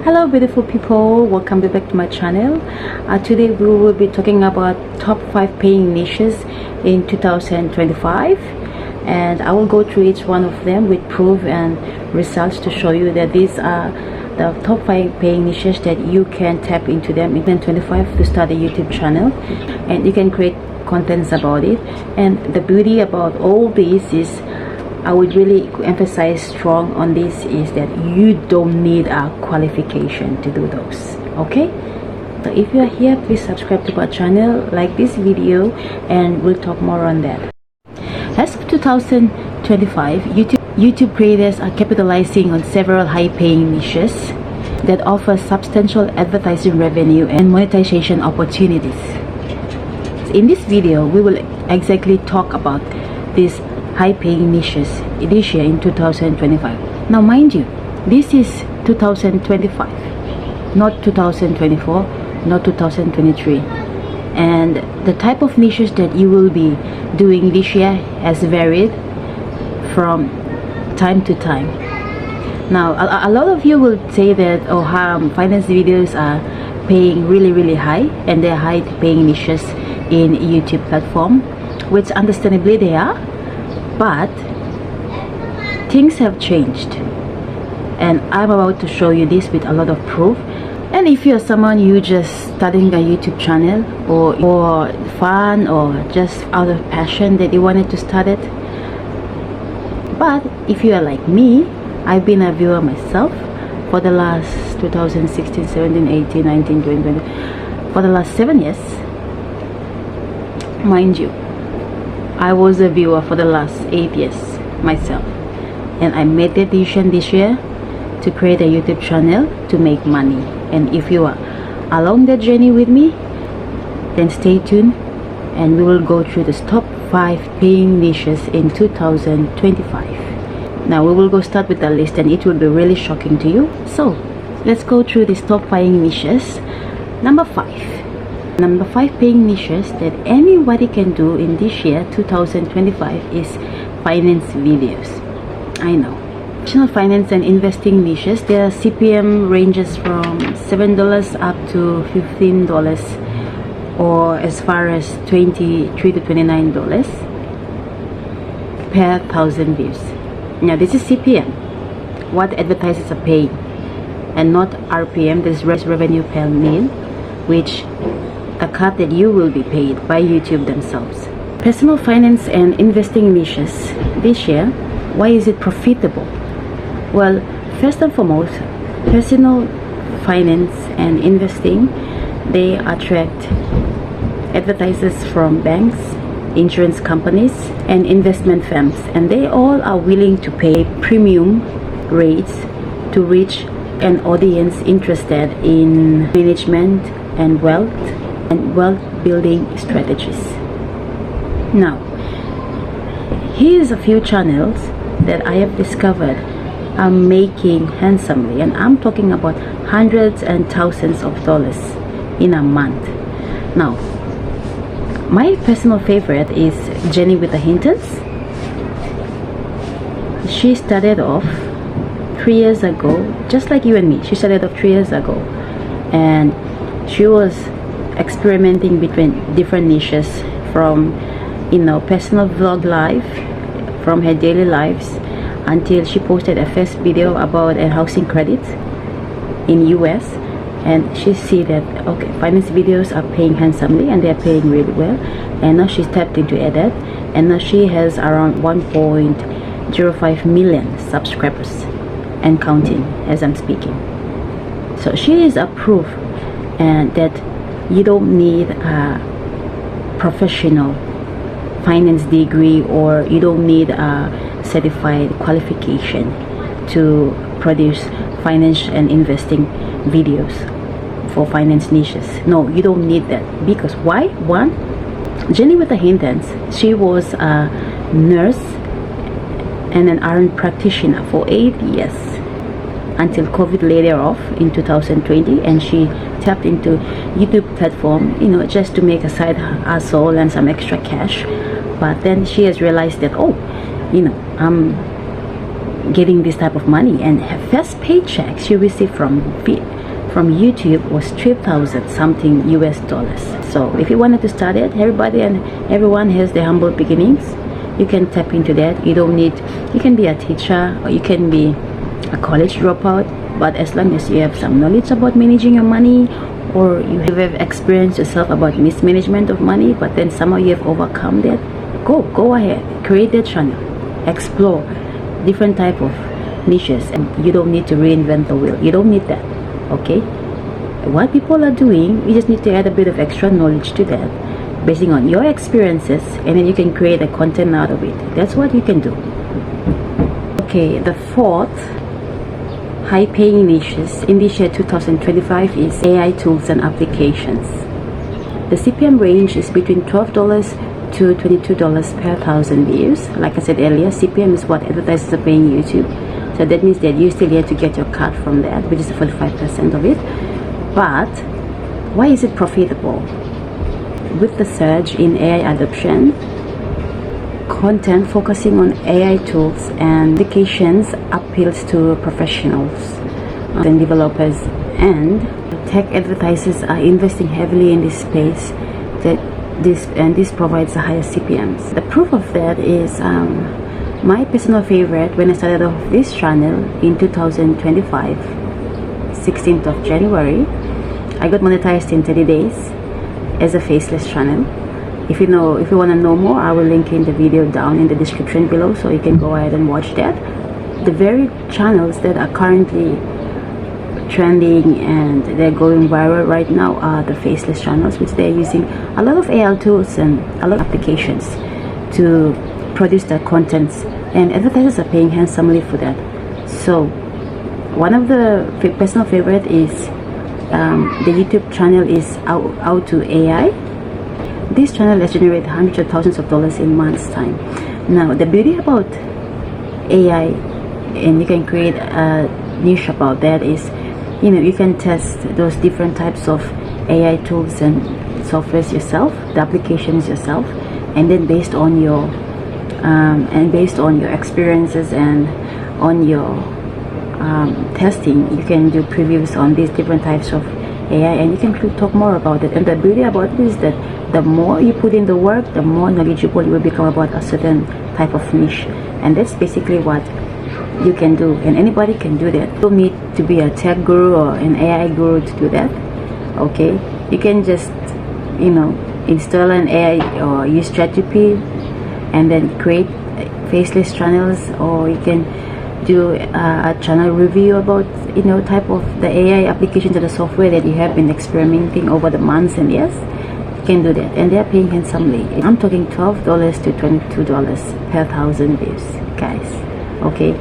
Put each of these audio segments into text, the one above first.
Hello beautiful people, welcome back to my channel. Today we will be talking about top 5 paying niches in 2025, and I will go through each one of them with proof and results to show you that these are the top 5 paying niches that you can tap into them in 2025 to start a YouTube channel, and you can create contents about it. And the beauty about all this is, I would really emphasize strong on this, is that you don't need a qualification to do those. Okay, so if you are here, please subscribe to our channel, like this video, and we'll talk more on that. As of 2025, YouTube creators are capitalizing on several high-paying niches that offer substantial advertising revenue and monetization opportunities. In this video, we will exactly talk about these high-paying niches this year in 2025. Now mind you, this is 2025, not 2024, not 2023, and the type of niches that you will be doing this year has varied from time to time. Now a lot of you will say that finance videos are paying really high, and they're high-paying niches in YouTube platform, which understandably they are. But things have changed, and I'm about to show you this with a lot of proof. And if you're someone you just starting a YouTube channel or fun or just out of passion that you wanted to start it, but if you are like me, I've been a viewer myself for the last 2016, 17, 18, 19, 20, 20, for the last 7 years, mind you. I was a viewer for the last 8 years myself, and I made the decision this year to create a YouTube channel to make money. And if you are along that journey with me, then stay tuned, and we will go through the top 5 paying niches in 2025. Now we will go start with the list, and it will be really shocking to you. So let's go through these top paying niches. Number 5 paying niches that anybody can do in this year 2025 is finance videos. I know, personal finance and investing niches, their CPM ranges from $7 up to $15, or as far as $23 to $29 per 1,000 views. Now this is CPM, what advertisers are paying, and not RPM. This is revenue per mille, which a cut that you will be paid by YouTube themselves. Personal finance and investing niches this year, why is it profitable? Well, first and foremost, personal finance and investing, they attract advertisers from banks, insurance companies, and investment firms, and they all are willing to pay premium rates to reach an audience interested in management and wealth building strategies. Now, here's a few channels that I have discovered are making handsomely, and I'm talking about hundreds and thousands of dollars in a month. Now, my personal favorite is Jenny with the Hintons. She started off 3 years ago, just like you and me. She started off 3 years ago, and she was experimenting between different niches, from personal vlog life from her daily lives, until she posted a first video about a housing credit in US, and she see that finance videos are paying handsomely, and they're paying really well, and now she's tapped into that, and now she has around 1.05 million subscribers and counting as I'm speaking. So she is a proof and that you don't need a professional finance degree, or you don't need a certified qualification to produce finance and investing videos for finance niches. No, you don't need that. Because why? One, Jenny with the Hintons, she was a nurse and an RN practitioner for 8 years until COVID laid her off in 2020, and she tapped into YouTube platform, just to make a side hustle and some extra cash. But then she has realized that I'm getting this type of money. And her first paycheck she received from YouTube was 3,000 something US dollars. So if you wanted to start it, everyone has their humble beginnings. You can tap into that. You can be a teacher, or you can be a college dropout, but as long as you have some knowledge about managing your money, or you have experienced yourself about mismanagement of money, but then somehow you have overcome that, go ahead, create that channel, explore different type of niches, and you don't need to reinvent the wheel. You don't need that. Okay, what people are doing, you just need to add a bit of extra knowledge to that, basing on your experiences, and then you can create a content out of it. That's what you can do. Okay, the fourth high-paying niches in this year 2025 is AI tools and applications. The CPM range is between $12 to $22 per 1,000 views. Like I said earlier, CPM is what advertisers are paying YouTube. So that means that you still have to get your cut from that, which is 45% of it. But why is it profitable? With the surge in AI adoption, content focusing on AI tools and applications appeals to professionals and developers, and tech advertisers are investing heavily in this space. This provides a higher CPMs. The proof of that is my personal favorite. When I started off this channel in 2025, 16th of January, I got monetized in 30 days as a faceless channel. If you want to know more, I will link in the video down in the description below, so you can go ahead and watch that. The very channels that are currently trending and they're going viral right now are the faceless channels, which they're using a lot of AI tools and a lot of applications to produce their contents, and advertisers are paying handsomely for that. So one of the personal favorite is the YouTube channel is How to AI. This channel has generated hundreds of thousands of dollars in months time. Now the beauty about AI, and you can create a niche about that, is you can test those different types of AI tools and softwares yourself, the applications yourself, and then based on your experiences and on your testing, you can do previews on these different types of AI, and you can talk more about it. And the beauty about it is that the more you put in the work, the more knowledgeable you will become about a certain type of niche. And that's basically what you can do, and anybody can do that. You don't need to be a tech guru or an AI guru to do that. Okay, you can just install an AI or use ChatGPT and then create faceless channels, or you can do a channel review about type of the AI applications or the software that you have been experimenting over the months and years. You can do that, and they're paying handsomely. I'm talking $12 to $22 per 1,000 views, guys. Okay,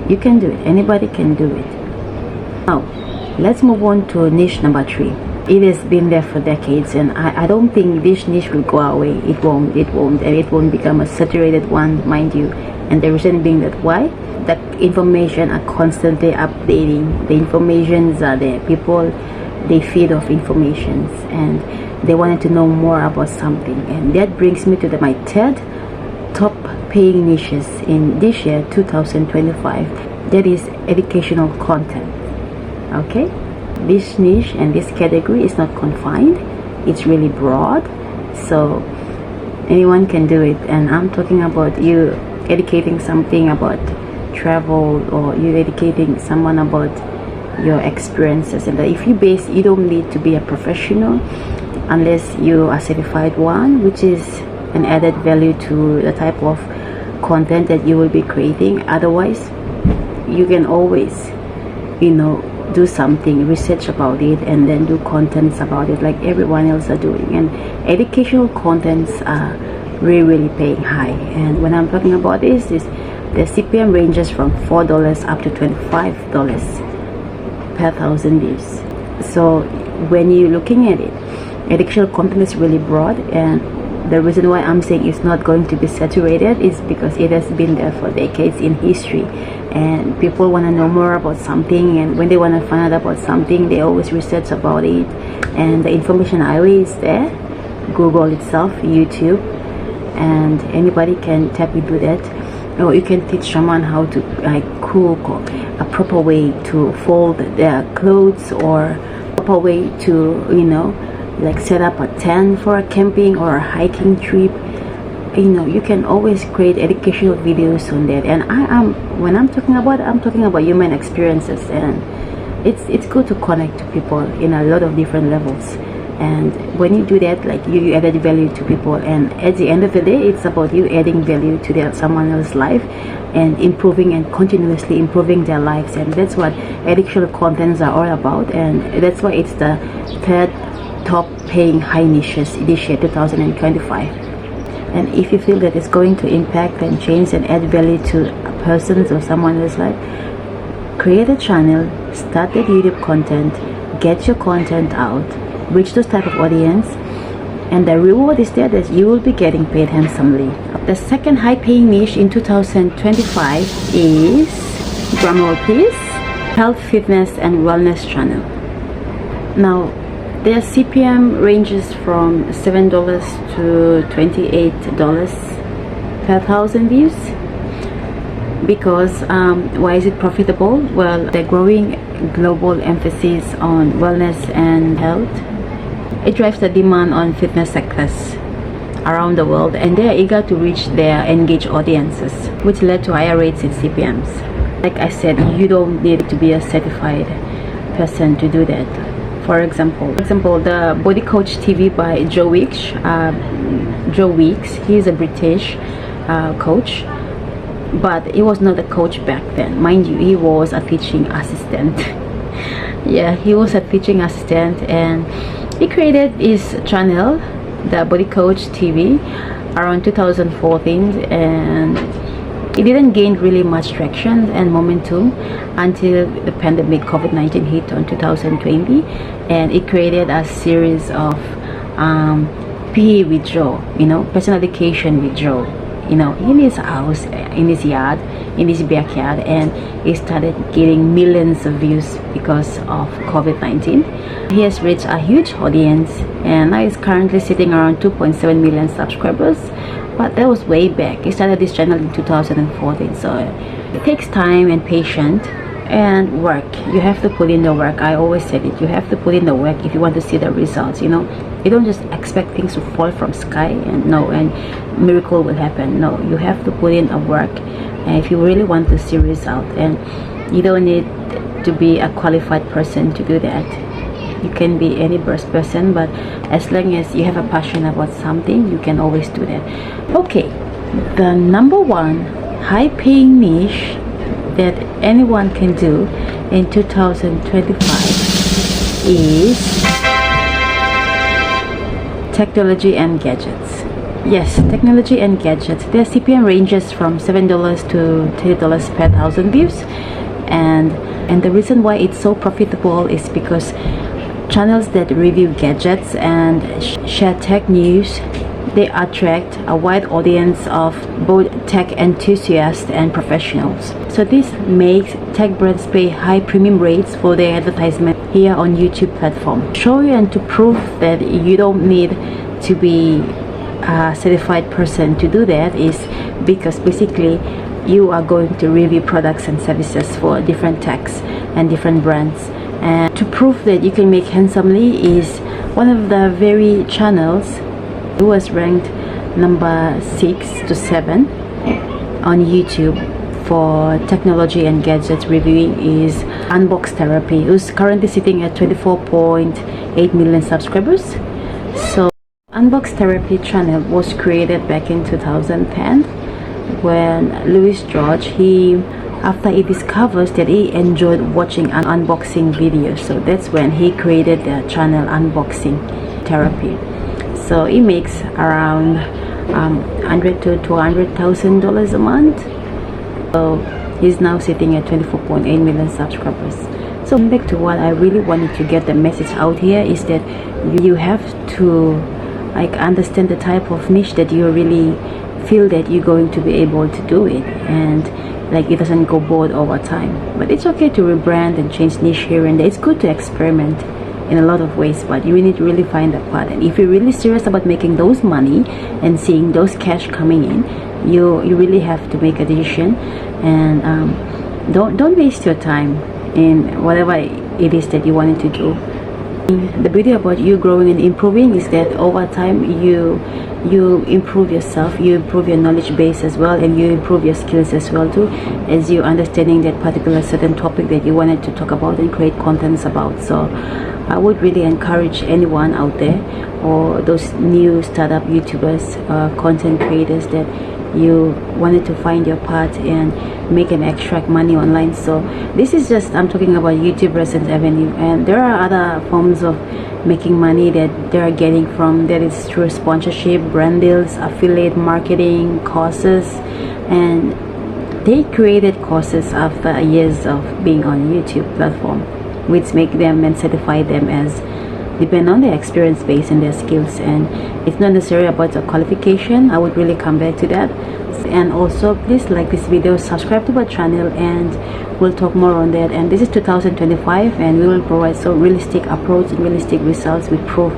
you can do it. Anybody can do it. Now let's move on to niche number 3. It has been there for decades, and I don't think this niche will go away. It won't, and it won't become a saturated one, mind you. And the reason being that why? The information are constantly updating. The informations are there. People, they feed off informations, and they wanted to know more about something. And that brings me to my third top paying niches in this year 2025. That is educational content. Okay, this niche and this category is not confined. It's really broad, so anyone can do it. And I'm talking about you educating something about travel, or you educating someone about your experiences. And if you don't need to be a professional unless you are certified one, which is an added value to the type of content that you will be creating. Otherwise, you can always do something, research about it, and then do contents about it like everyone else are doing. And educational contents are really paying high. And when I'm talking about this, the CPM ranges from $4 up to $25 per 1,000 views. So when you're looking at it, educational content is really broad, and the reason why I'm saying it's not going to be saturated is because it has been there for decades in history, and people want to know more about something, and when they want to find out about something, they always research about it, and the information always there. Google itself, YouTube, and anybody can tap into that. or you can teach someone how to like cook, or a proper way to fold their clothes, or proper way to, you know, like set up a tent for a camping or a hiking trip. You know, you can always create educational videos on that. And when I'm talking about human experiences, and it's good to connect to people in a lot of different levels. And when you do that, like you added value to people, and at the end of the day, it's about you adding value to someone else's life and improving and continuously improving their lives. And that's what educational contents are all about, and that's why it's the third top paying high niches this year, 2025. And if you feel that it's going to impact and change and add value to a person's or someone else's life, create a channel, start that YouTube content, get your content out, reach those type of audience, and the reward is there that you will be getting paid handsomely. The second high paying niche in 2025 is, drumroll please, health, fitness and wellness channel. Now their CPM ranges from $7 to $28 per 1,000 views. Because why is it profitable? Well, they're growing global emphasis on wellness and health. It drives the demand on fitness sectors around the world, and they are eager to reach their engaged audiences, which led to higher rates in CPMs. Like I said, you don't need to be a certified person to do that. For example, the Body Coach TV by Joe Weeks. Joe Weeks, he's a British coach, but he was not a coach back then. Mind you, he was a teaching assistant. Yeah, he was a teaching assistant, and he created his channel, the Body Coach TV, around 2014, and it didn't gain really much traction and momentum until the pandemic COVID-19 hit on 2020, and it created a series of PE with Joe, you know, personal education with Joe, you know, in his house, in his yard, in his backyard, and he started getting millions of views because of COVID-19. He has reached a huge audience, and now he's currently sitting around 2.7 million subscribers. But that was way back. He started this channel in 2014, so it takes time and patience and work. You have to put in the work. I always said it, you have to put in the work if you want to see the results. You know, you don't just expect things to fall from sky and miracle will happen. No, you have to put in a work, and if you really want to see results, and you don't need to be a qualified person to do that. You can be any person, but as long as you have a passion about something, you can always do that. Okay, the number one high paying niche that anyone can do in 2025 is technology and gadgets. Yes, technology and gadgets. Their CPM ranges from $7 to $30 per 1,000 views, and the reason why it's so profitable is because channels that review gadgets and share tech news, they attract a wide audience of both tech enthusiasts and professionals. So this makes tech brands pay high premium rates for their advertisement here on YouTube platform. Show you and to prove that you don't need to be a certified person to do that is because basically you are going to review products and services for different techs and different brands. And to prove that you can make handsomely is one of the very channels who was ranked number 6 to 7 on YouTube for technology and gadgets reviewing is Unbox Therapy, who's currently sitting at 24.8 million subscribers. So Unbox Therapy channel was created back in 2010 when Louis George, after he discovers that he enjoyed watching an unboxing videos, so that's when he created the channel Unboxing Therapy. So he makes around $100,000 to $200,000 a month. So he's now sitting at 24.8 million subscribers. So back to what I really wanted to get the message out here is that you have to like understand the type of niche that you really feel that you're going to be able to do it, and like it doesn't go bored over time. But it's okay to rebrand and change niche here and there. It's good to experiment in a lot of ways, but you need to really find a pattern. If you're really serious about making those money and seeing those cash coming in, you really have to make a decision, and don't waste your time in whatever it is that you wanted to do. The beauty about you growing and improving is that over time you improve yourself, you improve your knowledge base as well, and you improve your skills as well too, as you understanding that particular certain topic that you wanted to talk about and create contents about. So I would really encourage anyone out there, or those new startup YouTubers, content creators, that you wanted to find your path and make and extract money online. So this is just, I'm talking about YouTube Presence Avenue, and there are other forms of making money that they are getting from that is through sponsorship, brand deals, affiliate marketing, courses. And they created courses after years of being on YouTube platform, which make them and certify them as depend on their experience base and their skills. And it's not necessarily about the qualification. I would really come back to that. And also please like this video, subscribe to our channel, and we'll talk more on that. And this is 2025, and we will provide so realistic approach and realistic results with proof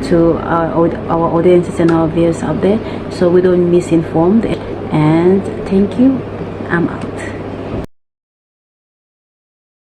to our audiences and our viewers out there, so we don't misinformed. And thank you. I'm out.